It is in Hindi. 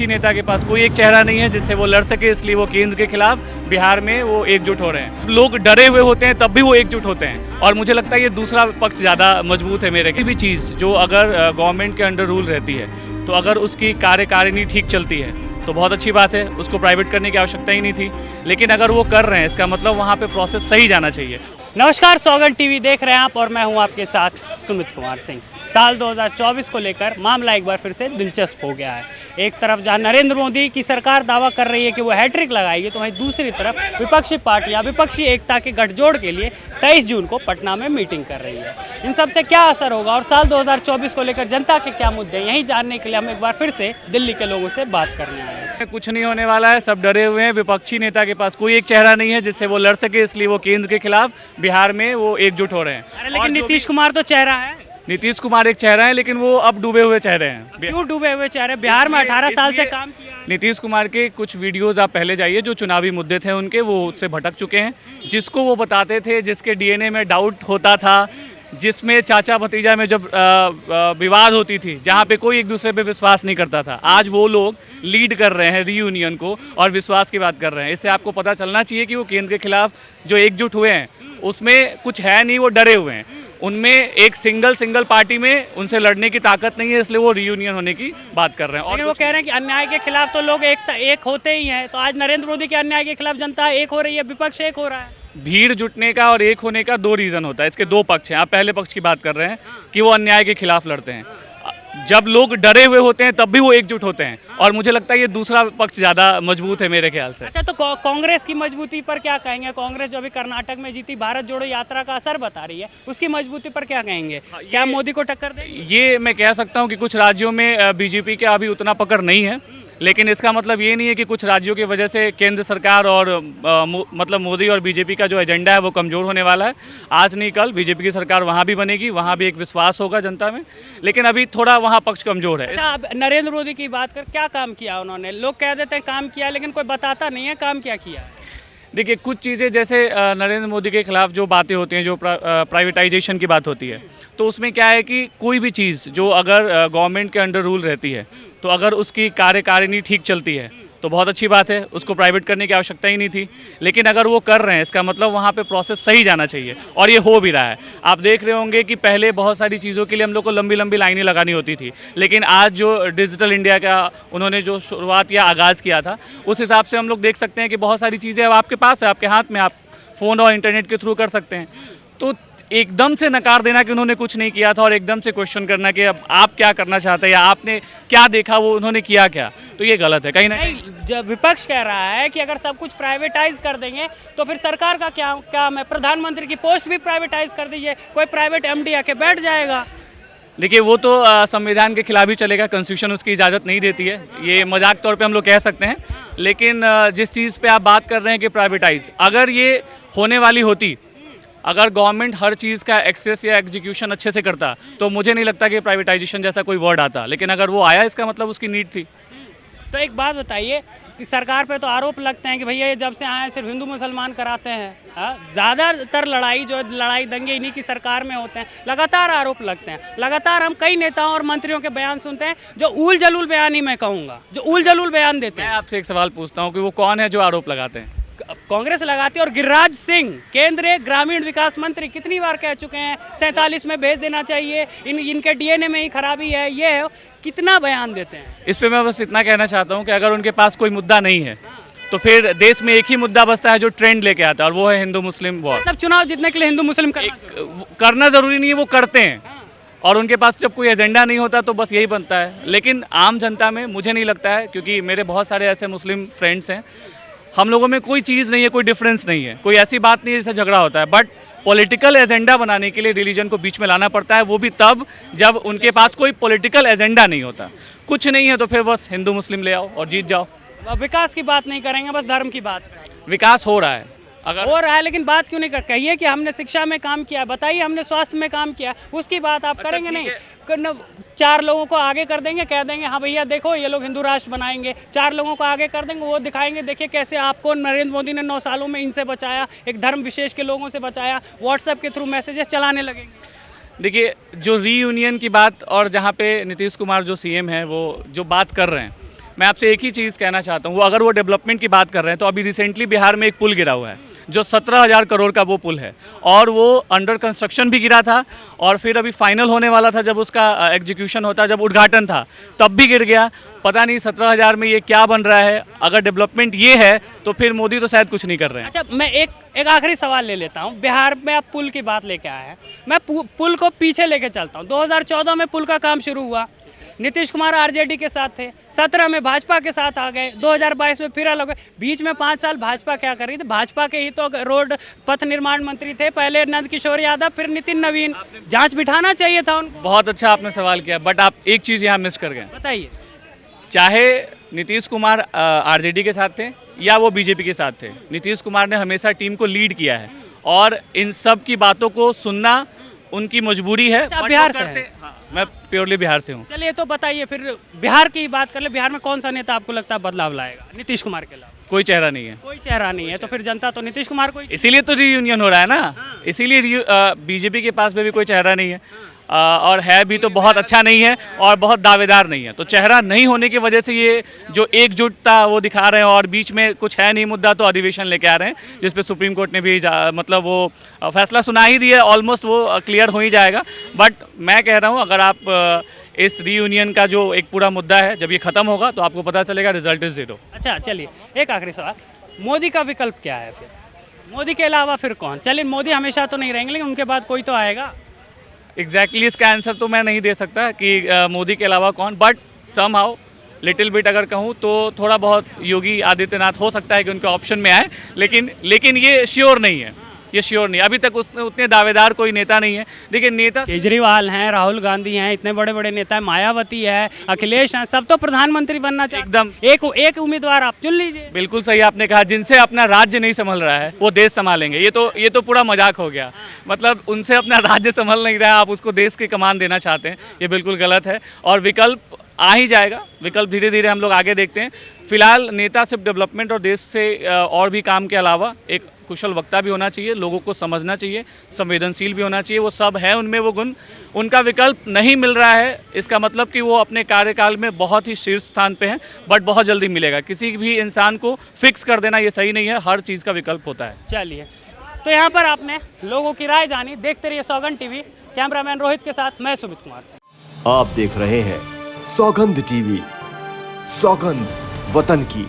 विपक्षी नेता के पास कोई एक चेहरा नहीं है जिससे वो लड़ सके, इसलिए वो केंद्र के खिलाफ बिहार में वो एकजुट हो रहे हैं। लोग डरे हुए होते हैं तब भी वो एकजुट होते हैं, और मुझे लगता है ये दूसरा पक्ष ज़्यादा मजबूत है। मेरे की भी चीज़ जो अगर गवर्नमेंट के अंडर रूल रहती है तो अगर उसकी कार्यकारिणी ठीक चलती है तो बहुत अच्छी बात है, उसको प्राइवेट करने की आवश्यकता ही नहीं थी। लेकिन अगर वो कर रहे हैं, इसका मतलब वहाँ पे प्रोसेस सही जाना चाहिए। नमस्कार, सौगंध टीवी देख रहे हैं आप और मैं हूं आपके साथ सुमित कुमार सिंह। साल 2024 को लेकर मामला एक बार फिर से दिलचस्प हो गया है। एक तरफ जहां नरेंद्र मोदी की सरकार दावा कर रही है कि वो हैट्रिक लगाएगी, तो वहीं दूसरी तरफ विपक्षी पार्टियां विपक्षी एकता के गठजोड़ के लिए 23 जून को पटना में मीटिंग कर रही है। इन सब से क्या असर होगा और साल 2024 को लेकर जनता के क्या मुद्दे हैं, यही जानने के लिए हम एक बार फिर से दिल्ली के लोगों से बात करने आए हैं। कुछ नहीं होने वाला है, सब डरे हुए हैं। विपक्षी नेता के पास कोई एक चेहरा नहीं है जिससे वो लड़ सके, इसलिए वो केंद्र के खिलाफ बिहार में वो एकजुट हो रहे हैं। अरे लेकिन नीतीश कुमार तो चेहरा है। नीतीश कुमार एक चेहरा है, लेकिन वो अब डूबे हुए चेहरे हैं। क्यों डूबे हुए चेहरे? बिहार में 18 साल से काम किया है। नीतीश कुमार के कुछ वीडियोस आप पहले जाइए, जो चुनावी मुद्दे थे उनके, वो उससे भटक चुके हैं। जिसको वो बताते थे, जिसके डीएनए में डाउट होता था, जिसमें चाचा भतीजा में जब विवाद होती थी, जहाँ पे कोई एक दूसरे पे विश्वास नहीं करता था, आज वो लोग लीड कर रहे हैं रीयूनियन को और विश्वास की बात कर रहे हैं। इससे आपको पता चलना चाहिए कि वो केंद्र के खिलाफ जो एकजुट हुए हैं उसमें कुछ है नहीं, वो डरे हुए हैं। उनमें एक सिंगल पार्टी में उनसे लड़ने की ताकत नहीं है, इसलिए वो रीयूनियन होने की बात कर रहे हैं। और वो कह रहे हैं कि अन्याय के खिलाफ तो लोग एक होते ही हैं। तो आज नरेंद्र मोदी के अन्याय के खिलाफ जनता एक हो रही है, विपक्ष एक हो रहा है। भीड़ जुटने का और एक होने का दो रीज़न होता है, इसके दो पक्ष हैं। आप पहले पक्ष की बात कर रहे हैं कि वो अन्याय के खिलाफ लड़ते हैं। जब लोग डरे हुए होते हैं तब भी वो एकजुट होते हैं, और मुझे लगता है ये दूसरा पक्ष ज़्यादा मजबूत है मेरे ख्याल से। अच्छा, तो कांग्रेस की मजबूती पर क्या कहेंगे? कांग्रेस जो अभी कर्नाटक में जीती, भारत जोड़ो यात्रा का असर बता रही है, उसकी मजबूती पर क्या कहेंगे? क्या मोदी को टक्कर देगी? ये मैं कह सकता हूँ कि कुछ राज्यों में बीजेपी के अभी उतना पकड़ नहीं है, लेकिन इसका मतलब ये नहीं है कि कुछ राज्यों की वजह से केंद्र सरकार और मतलब मोदी और बीजेपी का जो एजेंडा है वो कमज़ोर होने वाला है। आज नहीं कल बीजेपी की सरकार वहाँ भी बनेगी, वहाँ भी एक विश्वास होगा जनता में, लेकिन अभी थोड़ा वहाँ पक्ष कमज़ोर है। अच्छा, अब नरेंद्र मोदी की बात कर, क्या काम किया उन्होंने? लोग कह देते हैं काम किया, लेकिन कोई बताता नहीं है काम क्या किया। देखिए, कुछ चीज़ें जैसे नरेंद्र मोदी के खिलाफ जो बातें होती हैं, जो प्राइवेटाइजेशन की बात होती है, तो उसमें क्या है कि कोई भी चीज़ जो अगर गवर्नमेंट के अंडर रूल रहती है तो अगर उसकी कार्यकारिणी ठीक चलती है तो बहुत अच्छी बात है, उसको प्राइवेट करने की आवश्यकता ही नहीं थी। लेकिन अगर वो कर रहे हैं, इसका मतलब वहाँ पे प्रोसेस सही जाना चाहिए, और ये हो भी रहा है। आप देख रहे होंगे कि पहले बहुत सारी चीज़ों के लिए हम लोग को लंबी लंबी लाइनें लगानी होती थी, लेकिन आज जो डिजिटल इंडिया का उन्होंने जो शुरुआत या आगाज़ किया था, उस हिसाब से हम लोग देख सकते हैं कि बहुत सारी चीज़ें अब आपके पास है, आपके हाथ में, आप फ़ोन और इंटरनेट के थ्रू कर सकते हैं। तो एकदम से नकार देना कि उन्होंने कुछ नहीं किया था और एकदम से क्वेश्चन करना कि अब आप क्या करना चाहते हैं या आपने क्या देखा, वो उन्होंने किया क्या, तो ये गलत है कहीं ना कहीं। जब विपक्ष कह रहा है कि अगर सब कुछ प्राइवेटाइज कर देंगे तो फिर सरकार का क्या काम है? प्रधानमंत्री की पोस्ट भी प्राइवेटाइज कर दीजिए, कोई प्राइवेट एमडी आके बैठ जाएगा। देखिए, वो तो संविधान के खिलाफ ही चलेगा, कॉन्स्टिट्यूशन उसकी इजाज़त नहीं देती है, ये मजाक तौर पे हम लोग कह सकते हैं। लेकिन जिस चीज़ पे आप बात कर रहे हैं कि प्राइवेटाइज, अगर ये होने वाली होती, अगर गवर्नमेंट हर चीज़ का एक्सेस या एग्जीक्यूशन अच्छे से करता, तो मुझे नहीं लगता कि प्राइवेटाइजेशन जैसा कोई वर्ड आता। लेकिन अगर वो आया, इसका मतलब उसकी नीड थी। तो एक बात बताइए कि सरकार पे तो आरोप लगते हैं कि भैया ये जब से आए सिर्फ हिंदू मुसलमान कराते हैं। ज़्यादातर लड़ाई दंगे इन्हीं की सरकार में होते हैं। लगातार आरोप लगते हैं, लगातार हम कई नेताओं और मंत्रियों के बयान सुनते हैं जो ऊल जलूल बयान ही मैं कहूँगा, जो ऊल जलूल बयान देते हैं। मैं आपसे एक सवाल पूछता हूँ कि वो कौन है जो आरोप लगाते हैं? कांग्रेस लगाती है। और गिरिराज सिंह, केंद्रीय ग्रामीण विकास मंत्री, कितनी बार कह चुके हैं 47 में भेज देना चाहिए, इनके डीएनए में ही खराबी है, ये है। कितना बयान देते हैं। इस पे मैं बस इतना कहना चाहता हूँ कि अगर उनके पास कोई मुद्दा नहीं है तो फिर देश में एक ही मुद्दा बचता है जो ट्रेंड लेके आता है, और वो है हिंदू मुस्लिम वॉर। मतलब चुनाव जीतने के लिए हिंदू मुस्लिम करना जरूरी नहीं है, वो करते हैं, और उनके पास जब कोई एजेंडा नहीं होता तो बस यही बनता है। लेकिन आम जनता में मुझे नहीं लगता है, क्योंकि मेरे बहुत सारे ऐसे मुस्लिम फ्रेंड्स हैं, हम लोगों में कोई चीज़ नहीं है, कोई डिफरेंस नहीं है, कोई ऐसी बात नहीं है जिससे झगड़ा होता है। बट पॉलिटिकल एजेंडा बनाने के लिए रिलीजन को बीच में लाना पड़ता है, वो भी तब जब उनके पास कोई पॉलिटिकल एजेंडा नहीं होता। कुछ नहीं है तो फिर बस हिंदू मुस्लिम ले आओ और जीत जाओ। विकास की बात नहीं करेंगे, बस धर्म की बात करेंगे। विकास हो रहा है, अगर हो रहा है, लेकिन बात क्यों नहीं कर? कहिए कि हमने शिक्षा में काम किया, बताइए हमने स्वास्थ्य में काम किया, उसकी बात आप करेंगे नहीं। 4 लोगों को आगे कर देंगे, कह देंगे हाँ भैया देखो ये लोग हिंदू राष्ट्र बनाएंगे। 4 लोगों को आगे कर देंगे, वो दिखाएंगे देखिए कैसे आपको नरेंद्र मोदी ने 9 सालों में इनसे बचाया, एक धर्म विशेष के लोगों से बचाया। व्हाट्सएप के थ्रू मैसेजेस चलाने लगेंगे। देखिए, जो रीयूनियन की बात और जहाँ पे नीतीश कुमार जो सीएम है वो जो बात कर रहे हैं, मैं आपसे एक ही चीज़ कहना चाहता हूँ, वो अगर वो डेवलपमेंट की बात कर रहे हैं तो अभी रिसेंटली बिहार में एक पुल गिरा हुआ है जो 17,000 करोड़ का वो पुल है, और वो अंडर कंस्ट्रक्शन भी गिरा था, और फिर अभी फाइनल होने वाला था, जब उसका एग्जीक्यूशन होता, जब उद्घाटन था तब भी गिर गया। पता नहीं 17,000 में ये क्या बन रहा है। अगर डेवलपमेंट ये है तो फिर मोदी तो शायद कुछ नहीं कर रहे हैं। अच्छा, मैं एक आखिरी सवाल ले लेता हूँ। बिहार में आप पुल की बात लेके आए हैं, मैं पुल को पीछे लेके चलता हूँ। 2014 में पुल का काम शुरू हुआ, नीतीश कुमार आरजेडी के साथ थे, 17 में भाजपा के साथ आ गए, 2022 में फिर अलग हुए। बीच में 5 साल भाजपा क्या कर रही थी? भाजपा के ही तो रोड पथ निर्माण मंत्री थे, पहले नंद किशोर यादव, फिर नितिन नवीन। जांच बिठाना चाहिए था उनको। बहुत अच्छा आपने सवाल किया, बट आप एक चीज़ यहाँ मिस कर गए। बताइए। चाहे नीतीश कुमार आरजेडी के साथ थे या वो बीजेपी के साथ थे, नीतीश कुमार ने हमेशा टीम को लीड किया है, और इन सब की बातों को सुनना उनकी मजबूरी है। अच्छा, बिहार से हैं? हाँ, मैं प्योरली बिहार से हूँ। चलिए, तो बताइए फिर बिहार की बात कर ले। बिहार में कौन सा नेता आपको लगता है बदलाव लाएगा नीतीश कुमार के अलावा? कोई चेहरा नहीं है। कोई चेहरा नहीं है, तो फिर जनता तो नीतीश कुमार को ही। इसीलिए तो रीयूनियन हो रहा है ना, इसीलिए बीजेपी के पास में भी कोई चेहरा नहीं है, और है भी तो बहुत अच्छा नहीं है और बहुत दावेदार नहीं है। तो चेहरा नहीं होने की वजह से ये जो एकजुटता वो दिखा रहे हैं, और बीच में कुछ है नहीं मुद्दा तो अधिवेशन लेके आ रहे हैं, जिस पे सुप्रीम कोर्ट ने भी मतलब वो फैसला सुना ही दिया, ऑलमोस्ट वो क्लियर हो ही जाएगा। बट मैं कह रहा हूँ, अगर आप इस रीयूनियन का जो एक पूरा मुद्दा है, जब ये खत्म होगा तो आपको पता चलेगा रिजल्ट इज 0। अच्छा, चलिए एक आखिरी सवाल, मोदी का विकल्प क्या है फिर? मोदी के अलावा फिर कौन? चलिए, मोदी हमेशा तो नहीं रहेंगे, लेकिन उनके बाद कोई तो आएगा। एग्जैक्टली इसका आंसर तो मैं नहीं दे सकता कि मोदी के अलावा कौन, बट समहाउ लिटिल बिट अगर कहूँ तो थोड़ा बहुत योगी आदित्यनाथ हो सकता है कि उनके ऑप्शन में आए, लेकिन ये श्योर नहीं है, ये श्योर नहीं। अभी तक उतने दावेदार कोई नेता नहीं है। देखिए, नेता केजरीवाल हैं, राहुल गांधी हैं, इतने बड़े बड़े नेता हैं, मायावती है, अखिलेश हैं, सब तो प्रधानमंत्री बनना चाहिए। एकदम एक उम्मीदवार आप चुन लीजिए। बिल्कुल सही आपने कहा, जिनसे अपना राज्य नहीं संभल रहा है वो देश संभालेंगे। ये तो पूरा मजाक हो गया। मतलब उनसे अपना राज्य संभल नहीं रहा है, आप उसको देश की कमान देना चाहते हैं, ये बिल्कुल गलत है। और विकल्प आ ही जाएगा, विकल्प धीरे धीरे हम लोग आगे देखते हैं। फिलहाल नेता सिर्फ डेवलपमेंट और देश से और भी काम के अलावा एक कुशल वक्ता भी होना चाहिए, लोगों को समझना चाहिए, संवेदनशील भी होना चाहिए। वो सब है उनमें वो गुण। उनका विकल्प नहीं मिल रहा है, इसका मतलब कि वो अपने कार्यकाल में बहुत ही शीर्ष स्थान पे हैं, बट बहुत जल्दी मिलेगा। किसी भी इंसान को फिक्स कर देना ये सही नहीं है, हर चीज़ का विकल्प होता है। चलिए, तो यहाँ पर आपने लोगों की राय जानी। देखते रहिए सौगंध टीवी। कैमरामैन रोहित के साथ मैं सुमित कुमार सिंह। आप देख रहे हैं सौगंध टीवी, सौगंध वतन की।